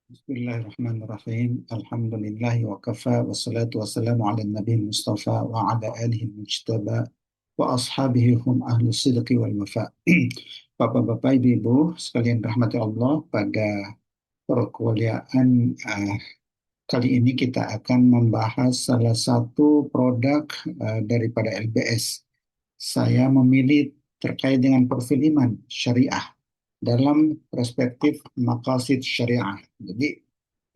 Bismillahirrahmanirrahim. Alhamdulillahi wa kafa wassalatu wassalamu ala nabi mustafa wa ala alihi mujtaba wa ashabihi hum ahlu sidqi wal wafa. Bapak-bapak, ibu-ibu sekalian rahmati Allah, pada perkuliahan kali ini kita akan membahas salah satu produk daripada LBS. Saya memilih terkait dengan perfilman syariah dalam perspektif maqasid syariah. Jadi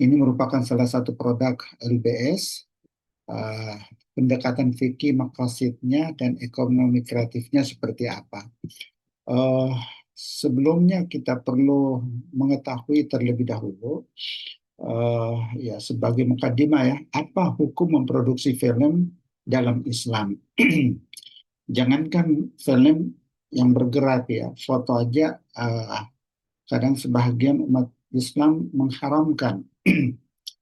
ini merupakan salah satu produk LBS, eh, pendekatan fikih maqasidnya dan ekonomi kreatifnya seperti apa. Eh, Sebelumnya kita perlu mengetahui terlebih dahulu, ya sebagai mukadimah ya, apa hukum memproduksi film dalam Islam. Jangankan film yang bergerak ya, foto aja kadang sebahagian umat Islam mengharamkan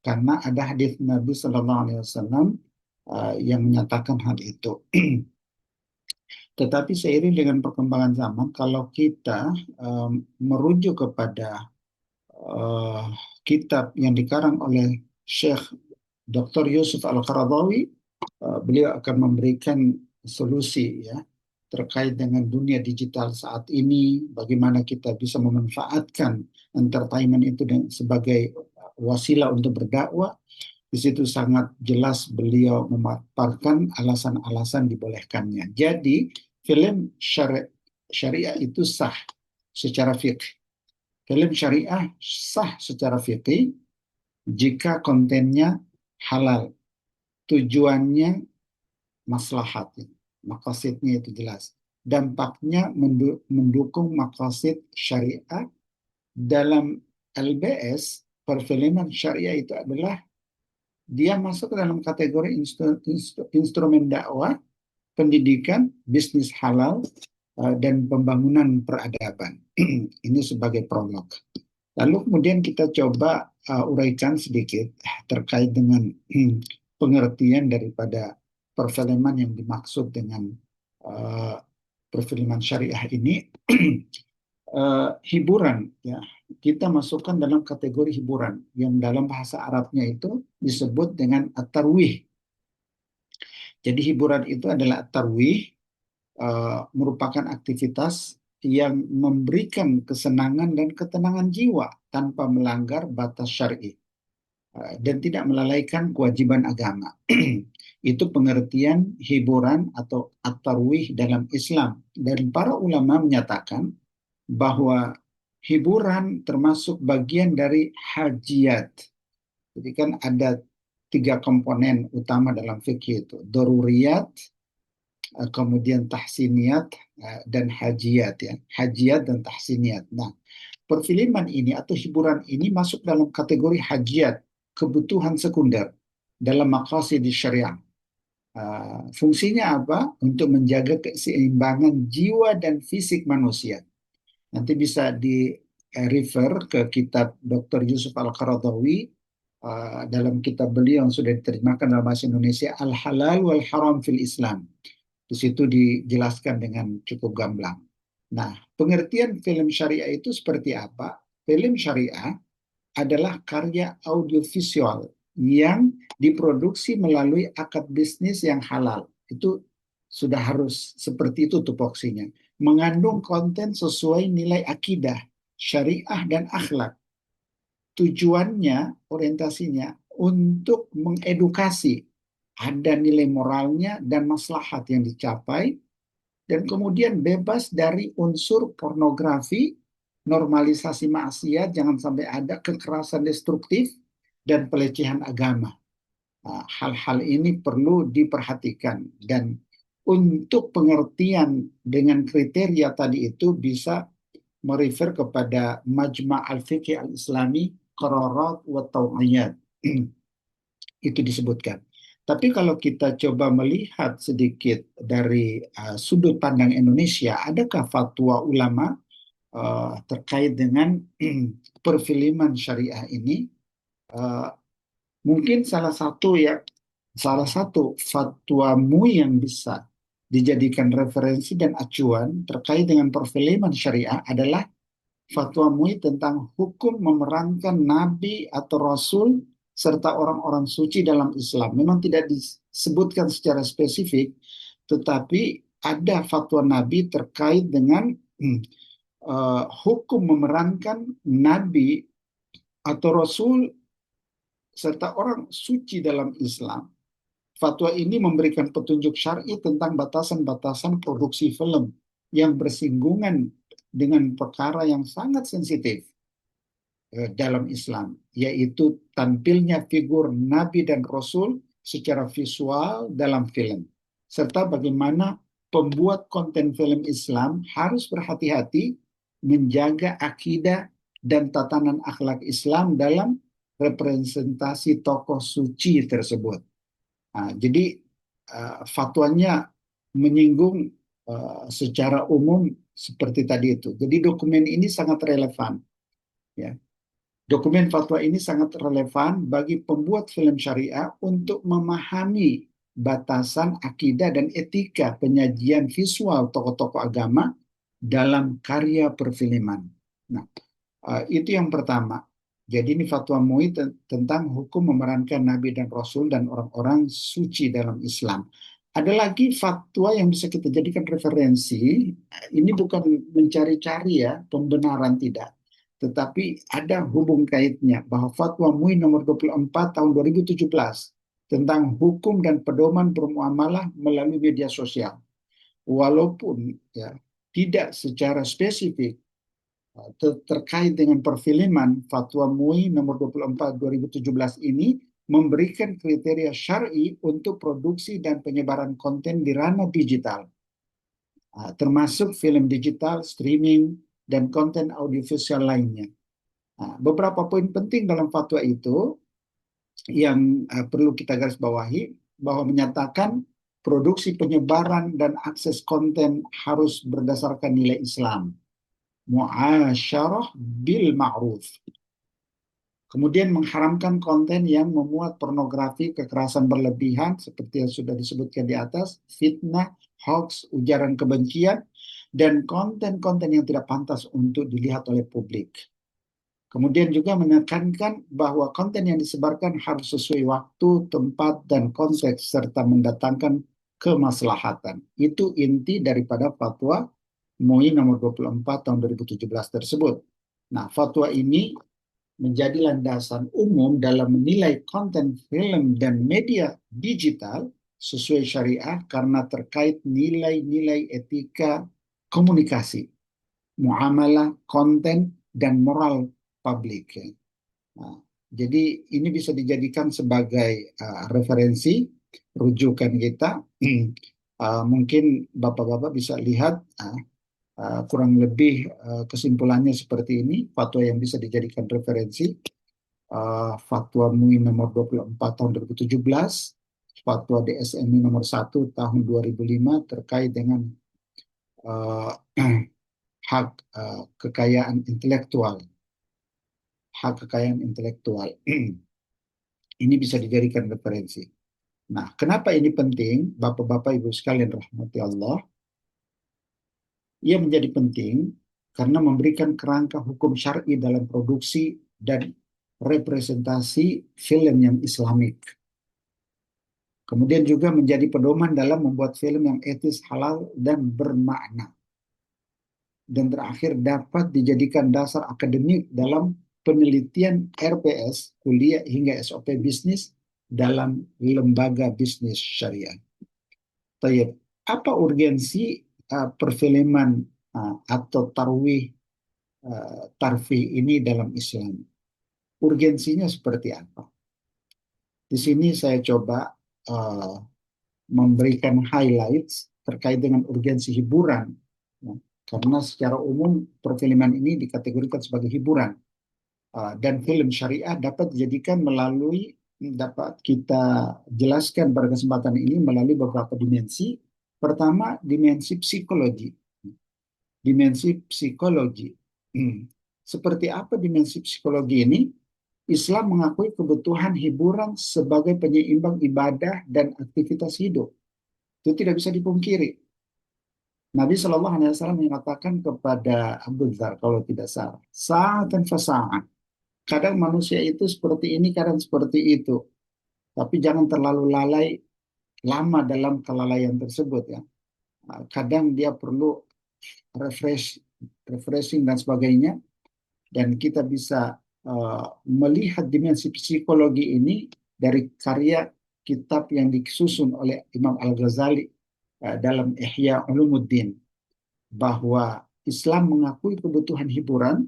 karena ada hadis Nabi Shallallahu Alaihi Wasallam yang menyatakan hal itu. Tetapi seiring dengan perkembangan zaman, kalau kita merujuk kepada uh, kitab yang dikarang oleh Syekh Dr. Yusuf Al-Qaradawi, beliau akan memberikan solusi ya terkait dengan dunia digital saat ini, bagaimana kita bisa memanfaatkan entertainment itu sebagai wasilah untuk berdakwah. Di situ sangat jelas beliau memaparkan alasan-alasan dibolehkannya. Jadi film syariah itu sah secara fikih. Film syariah sah secara fikih jika kontennya halal, tujuannya maslahat, maqasidnya itu jelas. Dampaknya mendukung maqasid syariah. Dalam LBS, perfilman syariah itu adalah dia masuk ke dalam kategori instrumen dakwah, pendidikan, bisnis halal, dan pembangunan peradaban. Ini sebagai prolog. Lalu kemudian kita coba uraikan sedikit terkait dengan pengertian daripada perfilman yang dimaksud dengan uh, perfilman syariah ini. Hiburan ya, kita masukkan dalam kategori hiburan yang dalam bahasa Arabnya itu disebut dengan at-tarwih. Jadi hiburan itu adalah at-tarwih, merupakan aktivitas yang memberikan kesenangan dan ketenangan jiwa tanpa melanggar batas syar'i, dan tidak melalaikan kewajiban agama. Itu pengertian hiburan atau at-tarwih dalam Islam. Dan para ulama menyatakan bahwa hiburan termasuk bagian dari hajiyat. Jadi kan ada tiga komponen utama dalam fikih itu. Daruriyat, kemudian tahsiniyat, dan hajiyat ya. Hajiyat dan tahsiniyat. Nah, perfilman ini atau hiburan ini masuk dalam kategori hajiyat, kebutuhan sekunder dalam maqasid syariah. Fungsinya apa? Untuk menjaga keseimbangan jiwa dan fisik manusia. Nanti bisa di refer ke kitab Dr. Yusuf Al-Qaradawi, dalam kitab beliau yang sudah diterjemahkan dalam bahasa Indonesia, Al-Halal wal Haram fil Islam. Di situ dijelaskan dengan cukup gamblang. Nah, pengertian film syariah itu seperti apa? Film syariah adalah karya audiovisual yang diproduksi melalui akad bisnis yang halal. Itu sudah harus seperti itu tupoksinya. Mengandung konten sesuai nilai akidah, syariah, dan akhlak. Tujuannya, orientasinya untuk mengedukasi. Ada nilai moralnya dan maslahat yang dicapai, dan kemudian bebas dari unsur pornografi, normalisasi maksiat, jangan sampai ada kekerasan destruktif, dan pelecehan agama. Nah, hal-hal ini perlu diperhatikan, dan untuk pengertian dengan kriteria tadi itu bisa merefer kepada Majma' al-Fiqh al-Islami Qararat wa Taw'iyat. Itu disebutkan. Tapi kalau kita coba melihat sedikit dari sudut pandang Indonesia, adakah fatwa ulama terkait dengan perfilman syariah ini? Uh, Mungkin salah satu fatwa MUI yang bisa dijadikan referensi dan acuan terkait dengan perfilman syariah adalah fatwa MUI tentang hukum memerankan nabi atau rasul serta orang-orang suci dalam Islam. Memang tidak disebutkan secara spesifik, tetapi ada fatwa nabi terkait dengan hukum memerankan nabi atau rasul serta orang suci dalam Islam. Fatwa ini memberikan petunjuk syar'i tentang batasan-batasan produksi film yang bersinggungan dengan perkara yang sangat sensitif dalam Islam, yaitu tampilnya figur Nabi dan Rasul secara visual dalam film, serta bagaimana pembuat konten film Islam harus berhati-hati menjaga akidah dan tatanan akhlak Islam dalam representasi tokoh suci tersebut. Nah, jadi fatwanya menyinggung secara umum seperti tadi itu. Jadi dokumen ini sangat relevan. Ya. Dokumen fatwa ini sangat relevan bagi pembuat film syariah untuk memahami batasan akidah dan etika penyajian visual tokoh-tokoh agama dalam karya perfilman. Nah, itu yang pertama. Jadi ini fatwa MUI tentang hukum memerankan Nabi dan Rasul dan orang-orang suci dalam Islam. Ada lagi fatwa yang bisa kita jadikan referensi. Ini bukan mencari-cari ya, pembenaran tidak. Tetapi ada hubung kaitnya bahwa fatwa MUI nomor 24 tahun 2017 tentang hukum dan pedoman bermuamalah melalui media sosial. Walaupun ya tidak secara spesifik terkait dengan perfilman, fatwa MUI nomor 24 2017 ini memberikan kriteria syar'i untuk produksi dan penyebaran konten di ranah digital, termasuk film digital, streaming, dan konten audiovisual lainnya. Beberapa poin penting dalam fatwa itu yang perlu kita garis bawahi bahwa menyatakan produksi, penyebaran, dan akses konten harus berdasarkan nilai Islam. Mu'asyarah bil ma'ruf. Kemudian mengharamkan konten yang memuat pornografi, kekerasan berlebihan, seperti yang sudah disebutkan di atas, fitnah, hoax, ujaran kebencian, dan konten-konten yang tidak pantas untuk dilihat oleh publik. Kemudian juga menekankan bahwa konten yang disebarkan harus sesuai waktu, tempat, dan konteks, serta mendatangkan kemaslahatan. Itu inti daripada fatwa MUI nomor 24 tahun 2017 tersebut. Nah, fatwa ini menjadi landasan umum dalam menilai konten film dan media digital sesuai syariah karena terkait nilai-nilai etika komunikasi, muamalah, konten, dan moral publik. Nah, jadi ini bisa dijadikan sebagai referensi rujukan kita. Mungkin Bapak-Bapak bisa lihat kurang lebih kesimpulannya seperti ini, fatwa yang bisa dijadikan referensi. Fatwa MUI nomor 24 tahun 2017, fatwa DSMI nomor 1 tahun 2005 terkait dengan hak kekayaan intelektual. Hak kekayaan intelektual. Ini bisa dijadikan referensi. Nah, kenapa ini penting, Bapak-Bapak Ibu sekalian rahmati Allah? Ia menjadi penting karena memberikan kerangka hukum syar'i dalam produksi dan representasi film yang islamik. Kemudian juga menjadi pedoman dalam membuat film yang etis, halal, dan bermakna. Dan terakhir dapat dijadikan dasar akademik dalam penelitian RPS, kuliah hingga SOP bisnis dalam lembaga bisnis syariah. Tayyib, apa urgensi perfilman atau tarfih ini dalam Islam? Urgensinya seperti apa? Di sini saya coba memberikan highlights terkait dengan urgensi hiburan. Ya, karena secara umum perfilman ini dikategorikan sebagai hiburan. Dan film syariah dapat dijadikan dapat kita jelaskan pada kesempatan ini melalui beberapa dimensi. Pertama, dimensi psikologi. Dimensi psikologi. Seperti apa dimensi psikologi ini? Islam mengakui kebutuhan hiburan sebagai penyeimbang ibadah dan aktivitas hidup. Itu tidak bisa dipungkiri. Nabi Shallallahu Alaihi Wasallam mengatakan kepada Abu Dzar kalau tidak salah, sa'atan fasa'an. Kadang manusia itu seperti ini, kadang seperti itu. Tapi jangan terlalu lalai lama dalam kelalaian tersebut ya. Kadang dia perlu refreshing dan sebagainya, dan kita bisa melihat dimensi psikologi ini dari karya kitab yang disusun oleh Imam Al-Ghazali dalam Ihya Ulumuddin, bahwa Islam mengakui kebutuhan hiburan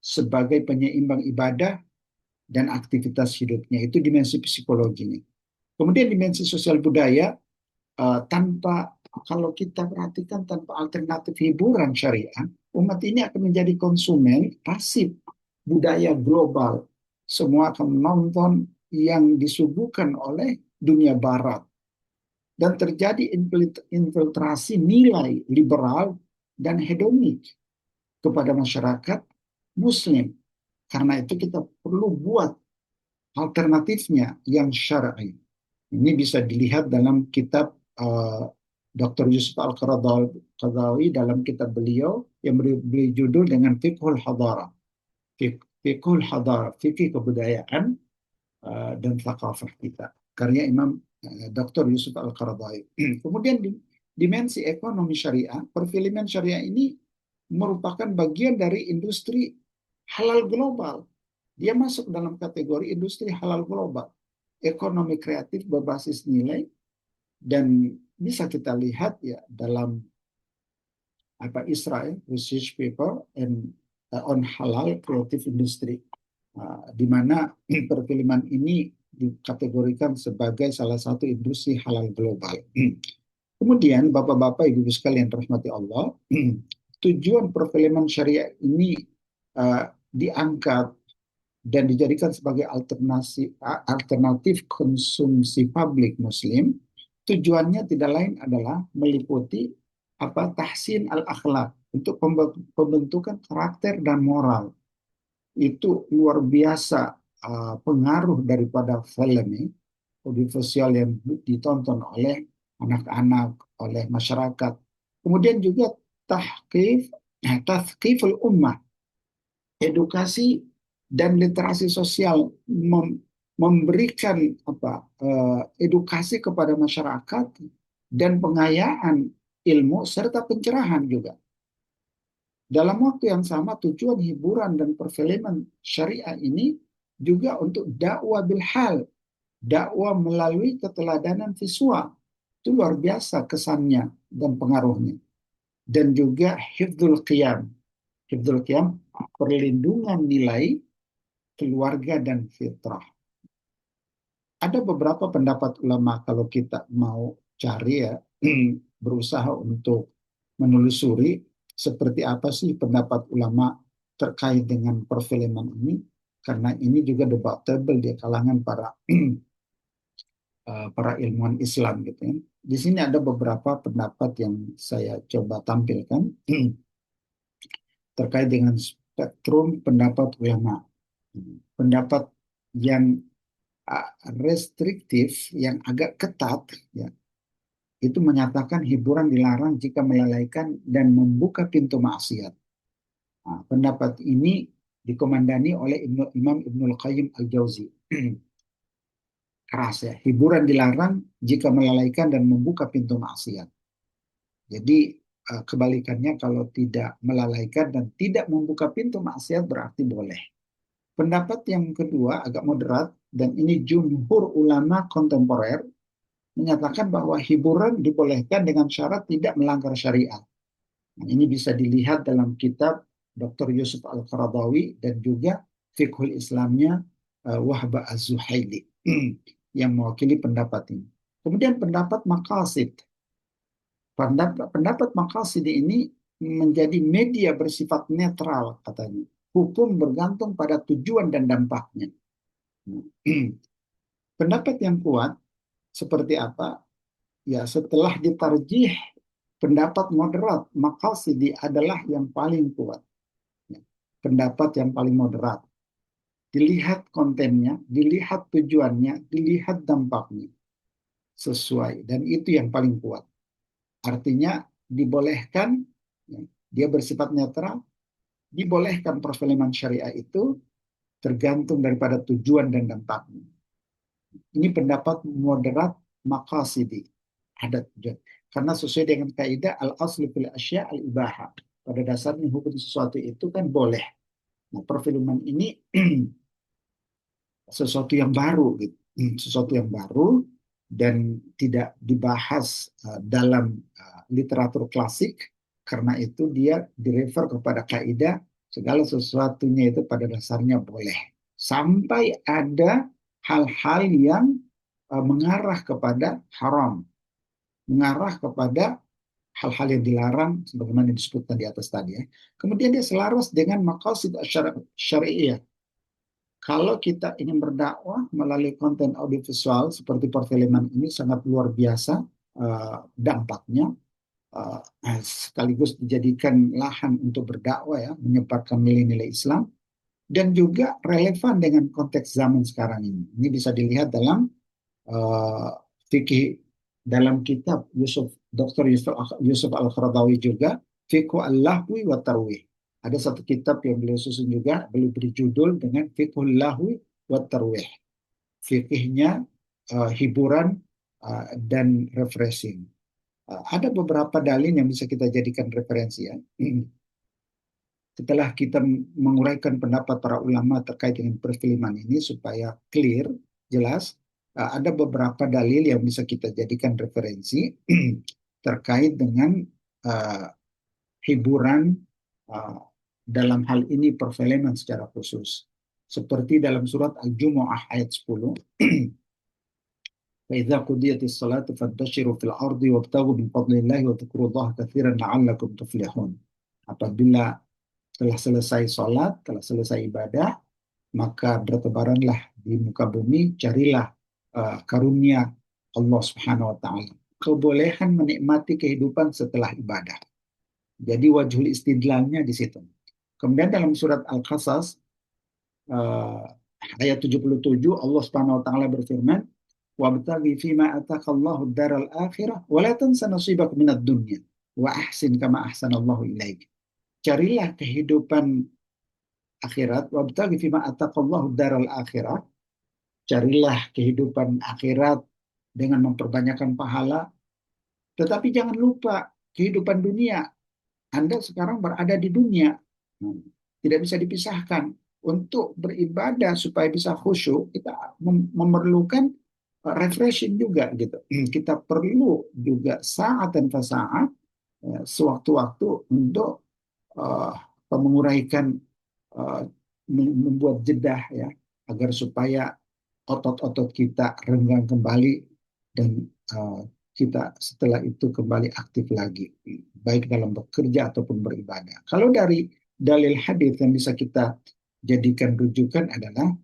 sebagai penyeimbang ibadah dan aktivitas hidupnya. Itu dimensi psikologinya. Kemudian dimensi sosial budaya, tanpa kalau kita perhatikan tanpa alternatif hiburan syariah, umat ini akan menjadi konsumen pasif budaya global. Semua akan menonton yang disuguhkan oleh dunia barat dan terjadi infiltrasi nilai liberal dan hedonik kepada masyarakat muslim. Karena itu kita perlu buat alternatifnya yang syar'i. Ini bisa dilihat dalam kitab Dr. Yusuf Al-Qaradawi dalam kitab beliau yang beri judul dengan Fiqhul Hadara. Fiqhul Hadara, fikih kebudayaan dan thaqafah kita. Karya Imam Dr. Yusuf Al-Qaradawi. Kemudian dimensi ekonomi syariah, perfilman syariah ini merupakan bagian dari industri halal global. Dia masuk dalam kategori industri halal global. Ekonomi kreatif berbasis nilai, dan bisa kita lihat ya dalam Israel research paper on halal creative industry, di mana perfilman ini dikategorikan sebagai salah satu industri halal global. Kemudian Bapak-bapak, Ibu-ibu sekalian rahmati Allah, tujuan perfilman syariah ini diangkat dan dijadikan sebagai alternatif konsumsi publik Muslim. Tujuannya tidak lain adalah meliputi tahsin al-akhlak, untuk pembentukan karakter dan moral. Itu luar biasa pengaruh daripada film ini, audiovisual yang ditonton oleh anak-anak, oleh masyarakat. Kemudian juga tahqiful ummah, edukasi dan literasi sosial, memberikan edukasi kepada masyarakat dan pengayaan ilmu serta pencerahan juga. Dalam waktu yang sama, tujuan hiburan dan perfilman syariah ini juga untuk dakwah bilhal, dakwah melalui keteladanan visual. Itu luar biasa kesannya dan pengaruhnya. Dan juga hifdzul qiyam. Hifdzul qiyam, perlindungan nilai keluarga dan fitrah. Ada beberapa pendapat ulama kalau kita mau cari ya, berusaha untuk menelusuri seperti apa sih pendapat ulama terkait dengan perfilman ini, karena ini juga debatable di kalangan para ilmuwan Islam gitu ya. Di sini ada beberapa pendapat yang saya coba tampilkan terkait dengan spektrum pendapat ulama. Pendapat yang restriktif, yang agak ketat ya, itu menyatakan hiburan dilarang jika melalaikan dan membuka pintu maksiat. Nah, pendapat ini dikomandani oleh Imam Ibnul Qayyim Al-Jauzi. Keras ya, hiburan dilarang jika melalaikan dan membuka pintu maksiat. Jadi kebalikannya, kalau tidak melalaikan dan tidak membuka pintu maksiat berarti boleh. Pendapat yang kedua agak moderat, dan ini jumhur ulama kontemporer, menyatakan bahwa hiburan dibolehkan dengan syarat tidak melanggar syariat. Nah, ini bisa dilihat dalam kitab Dr. Yusuf Al-Qaradawi dan juga Fiqhul Islamnya Wahba Az-Zuhaili yang mewakili pendapat ini. Kemudian pendapat maqasid. Pendapat maqasid ini menjadi media bersifat netral katanya. Hukum bergantung pada tujuan dan dampaknya. Pendapat yang kuat seperti apa? Ya, setelah ditarjih pendapat moderat, maqasidi adalah yang paling kuat. Ya, pendapat yang paling moderat. Dilihat kontennya, dilihat tujuannya, dilihat dampaknya. Sesuai. Dan itu yang paling kuat. Artinya dibolehkan, ya, dia bersifat netral, dibolehkan perfilman syariah itu tergantung daripada tujuan dan dampaknya. Ini pendapat moderat maqasidi, ada tujuan. Karena sesuai dengan kaidah al-asli fil asya al-ibahah. Pada dasarnya hukum sesuatu itu kan boleh. Nah, perfilman ini sesuatu yang baru gitu. Sesuatu yang baru dan tidak dibahas dalam literatur klasik, karena itu dia direfer kepada kaidah segala sesuatunya itu pada dasarnya boleh, sampai ada hal-hal yang mengarah kepada haram, mengarah kepada hal-hal yang dilarang sebagaimana disebutkan di atas tadi ya. Kemudian dia selaras dengan maqasid syariah. Kalau kita ingin berdakwah melalui konten audiovisual seperti perfilman ini sangat luar biasa dampaknya, sekaligus dijadikan lahan untuk berdakwah ya, menyebarkan nilai-nilai Islam dan juga relevan dengan konteks zaman sekarang ini. Ini bisa dilihat dalam fikih, dalam kitab Dr. Yusuf Al-Qaradawi juga, Fiqh Al-Lahwi wa Tarwih. Ada satu kitab yang beliau susun juga, beliau beri judul dengan Fiqhul Lahwi wa Tarwih. Fikihnya hiburan dan refreshing. Ada beberapa dalil yang bisa kita jadikan referensi ya. Setelah kita menguraikan pendapat para ulama terkait dengan perfilman ini supaya clear, jelas, ada beberapa dalil yang bisa kita jadikan referensi terkait dengan hiburan dalam hal ini perfilman secara khusus. Seperti dalam surat Al-Jumu'ah ayat 10, فَإِذَا قُضِيَتِ الصَّلَاةُ فَانْتَشِرُوا فِي الْأَرْضِ وَابْتَغُوا مِنْ فَضْلِ اللَّهِ وَاذْكُرُوا اللَّهَ كَثِيرًا لَعَلَّكُمْ تُفْلِحُونَ. Apabila telah selesai sholat, telah selesai ibadah, maka bertebaranlah di muka bumi, carilah karunia Allah Subhanahu wa Ta'ala. Kebolehan menikmati kehidupan setelah ibadah. Jadi wajhul istidlalnya di situ. Kemudian dalam surat Al-Qasas ayat 77 Allah Subhanahu wa Ta'ala berfirman, "Wabtaghi fima atakallahu ad-daral akhirah wa la tansa nasibaka minad dunya wa ahsin kama ahsanallahu ilaik." Carilah kehidupan akhirat, wabtaghi fima ataqallahu daral akhirah, carilah kehidupan akhirat dengan memperbanyakkan pahala, tetapi jangan lupa kehidupan dunia. Anda sekarang berada di dunia, tidak bisa dipisahkan. Untuk beribadah supaya bisa khusyuk, kita memerlukan refreshing juga gitu. Kita perlu juga saat dan fasaat, sewaktu-waktu untuk menguraikan, membuat jedah ya, agar supaya otot-otot kita renggang kembali dan kita setelah itu kembali aktif lagi, baik dalam bekerja ataupun beribadah. Kalau dari dalil hadis yang bisa kita jadikan rujukan adalah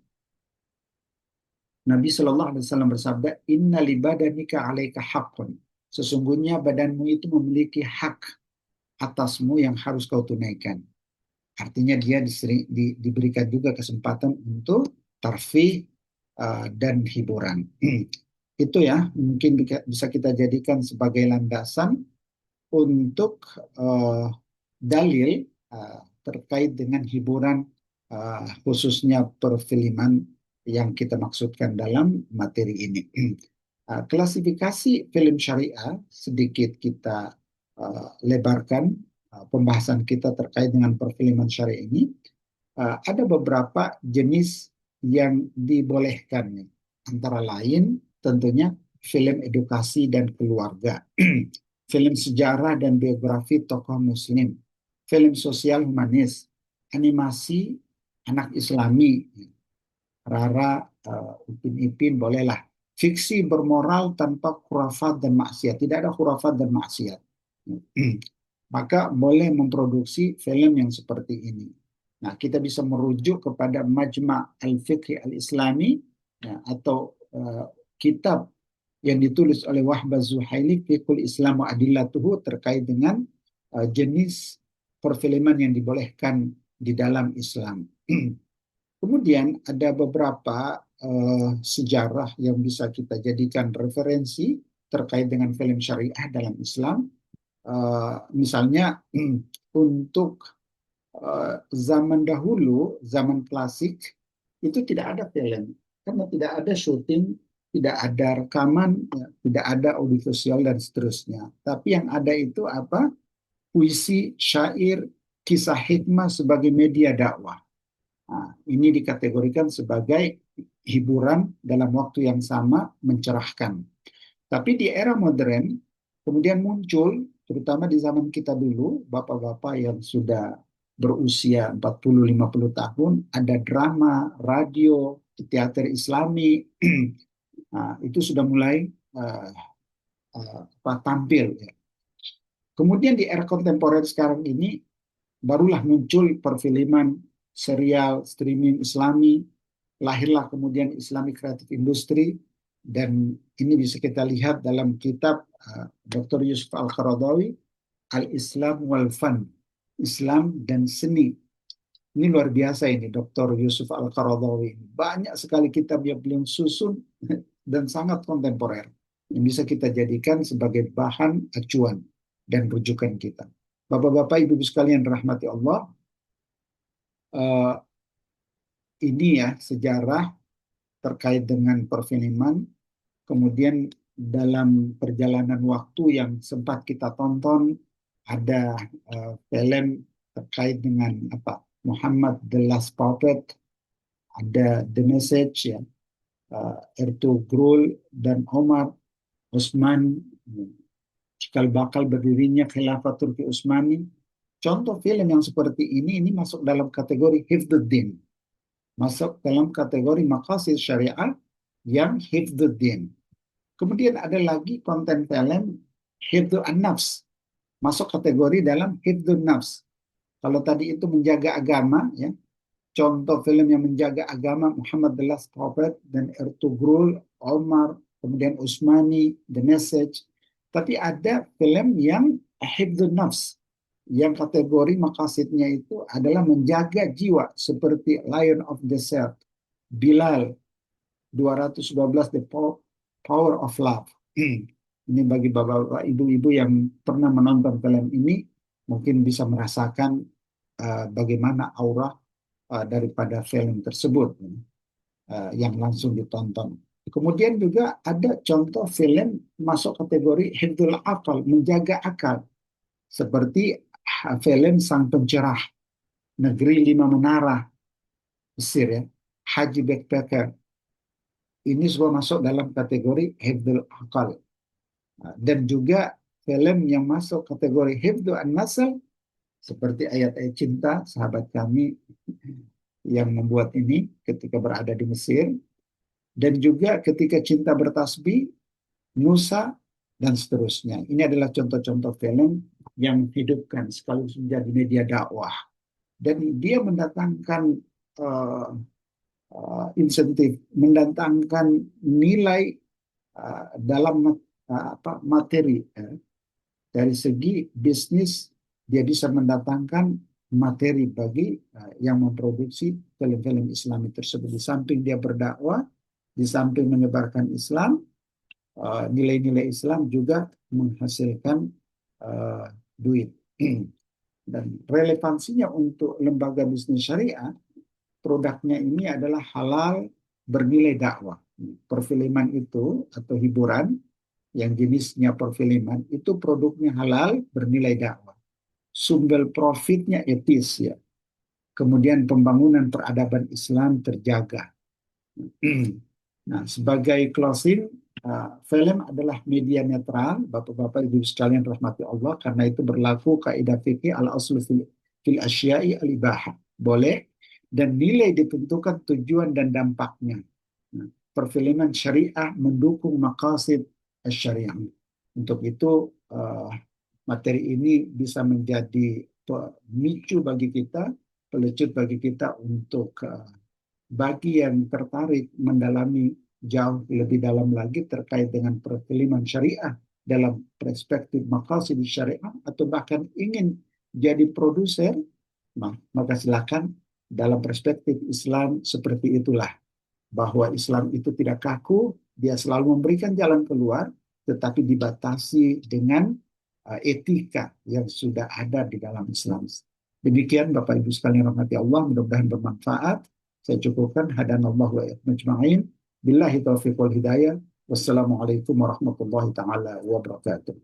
Nabi Shallallahu Alaihi Wasallam bersabda, Inna li badanika alaika haqqun. Sesungguhnya badanmu itu memiliki hak atasmu yang harus kau tunaikan. Artinya dia diberikan juga kesempatan untuk tarfih dan hiburan. Itu ya mungkin bisa kita jadikan sebagai landasan untuk dalil terkait dengan hiburan, khususnya perfilman yang kita maksudkan dalam materi ini. Klasifikasi film syariah sedikit kita lebarkan pembahasan kita terkait dengan perfilman syariah ini. Ada beberapa jenis yang dibolehkan, antara lain tentunya film edukasi dan keluarga, film sejarah dan biografi tokoh muslim, film sosial humanis, animasi anak islami, Rara, Upin Ipin bolehlah. Fiksi bermoral tanpa khurafat dan maksiat, tidak ada khurafat dan maksiat. Maka boleh memproduksi film yang seperti ini. Nah, kita bisa merujuk kepada Majma' Al-Fiqh Al-Islami ya, atau kitab yang ditulis oleh Wahbah Zuhaili, Fiqhul Islam wa Adillatuhu, terkait dengan jenis perfilman yang dibolehkan di dalam Islam. Kemudian ada beberapa sejarah yang bisa kita jadikan referensi terkait dengan film syariah dalam Islam. Misalnya untuk zaman dahulu, zaman klasik, itu tidak ada film. Karena tidak ada syuting, tidak ada rekaman, ya, tidak ada audiovisual dan seterusnya. Tapi yang ada itu apa? Puisi, syair, kisah hikmah sebagai media dakwah. Nah, ini dikategorikan sebagai hiburan dalam waktu yang sama mencerahkan. Tapi di era modern, kemudian muncul, terutama di zaman kita dulu, bapak-bapak yang sudah berusia 40-50 tahun, ada drama, radio, teater Islami, nah, itu sudah mulai uh, tampil. Ya. Kemudian di era kontemporer sekarang ini, barulah muncul perfilman, serial, streaming Islami, lahirlah kemudian Islamic Creative Industry, dan ini bisa kita lihat dalam kitab Dr. Yusuf Al-Qaradawi, Al-Islam wal Fan, Islam dan Seni. Ini luar biasa ini Dr. Yusuf Al-Qaradawi. Banyak sekali kitab yang beliau susun dan sangat kontemporer yang bisa kita jadikan sebagai bahan acuan dan rujukan kita. Bapak-bapak, ibu-ibu sekalian rahmati Allah, ini ya sejarah terkait dengan perfilman. Kemudian dalam perjalanan waktu yang sempat kita tonton ada film terkait dengan apa Muhammad the Last Prophet, ada The Message ya, Ertugrul dan Omar Utsman, cikal bakal berdirinya Khilafah Turki Utsmani. Contoh film yang seperti ini masuk dalam kategori Hifdzuddin, masuk dalam kategori maqasid syariah yang Hifdzuddin. Kemudian ada lagi konten film Hifdzu an-Nafs, masuk kategori dalam Hifdzun Nafs. Kalau tadi itu menjaga agama, ya, contoh film yang menjaga agama Muhammad the Last Prophet dan Ertugrul, Omar, kemudian Utsmani, The Message. Tapi ada film yang Hifdzun Nafs, yang kategori maqasidnya itu adalah menjaga jiwa, seperti Lion of the Desert, Bilal, 212 The Power of Love. Ini bagi bapak-bapak, ibu-ibu yang pernah menonton film ini, mungkin bisa merasakan bagaimana aura daripada film tersebut yang langsung ditonton. Kemudian juga ada contoh film masuk kategori hifdzul akal, menjaga akal, seperti film Sang Pencerah, Negeri Lima Menara, Mesir ya, Haji Backpacker. Ini semua masuk dalam kategori hifdzul akal. Dan juga film yang masuk kategori hifdzu an-nasl seperti ayat-ayat cinta sahabat kami yang membuat ini ketika berada di Mesir, dan juga ketika cinta bertasbih, Musa, dan seterusnya. Ini adalah contoh-contoh film yang hidupkan sekaligus menjadi media dakwah, dan dia mendatangkan insentif, mendatangkan nilai dalam materi. Dari segi bisnis, dia bisa mendatangkan materi bagi yang memproduksi film-film Islami tersebut. Di samping dia berdakwah, di samping menyebarkan Islam, nilai-nilai Islam juga menghasilkan duit. Dan relevansinya untuk lembaga bisnis syariah, produknya ini adalah halal bernilai dakwah. Perfilman itu atau hiburan yang jenisnya perfilman itu produknya halal bernilai dakwah. Sumber profitnya etis ya. Kemudian pembangunan peradaban Islam terjaga. Nah, sebagai closing, film adalah media netral, bapak-bapak ibu sekalian rahmati Allah, karena itu berlaku kaidah fikih al-aslu fil asya'i al-ibahah. Boleh, dan nilai ditentukan tujuan dan dampaknya. Nah, perfilman syariah mendukung maqasid syariah. Untuk itu materi ini bisa menjadi pemicu bagi kita, pelecut bagi kita untuk bagi yang tertarik mendalami jauh lebih dalam lagi terkait dengan perfilman syariah dalam perspektif maqasid syariah, atau bahkan ingin jadi produser, maka silakan dalam perspektif Islam seperti itulah, bahwa Islam itu tidak kaku, dia selalu memberikan jalan keluar, tetapi dibatasi dengan etika yang sudah ada di dalam Islam. Demikian Bapak Ibu sekalian rahmati Allah, mudah-mudahan bermanfaat. Saya cukupkan hadanallahu wa iyyakum ajma'in. Billahi taufiq wal hidayah. Wassalamualaikum warahmatullahi taala wabarakatuh.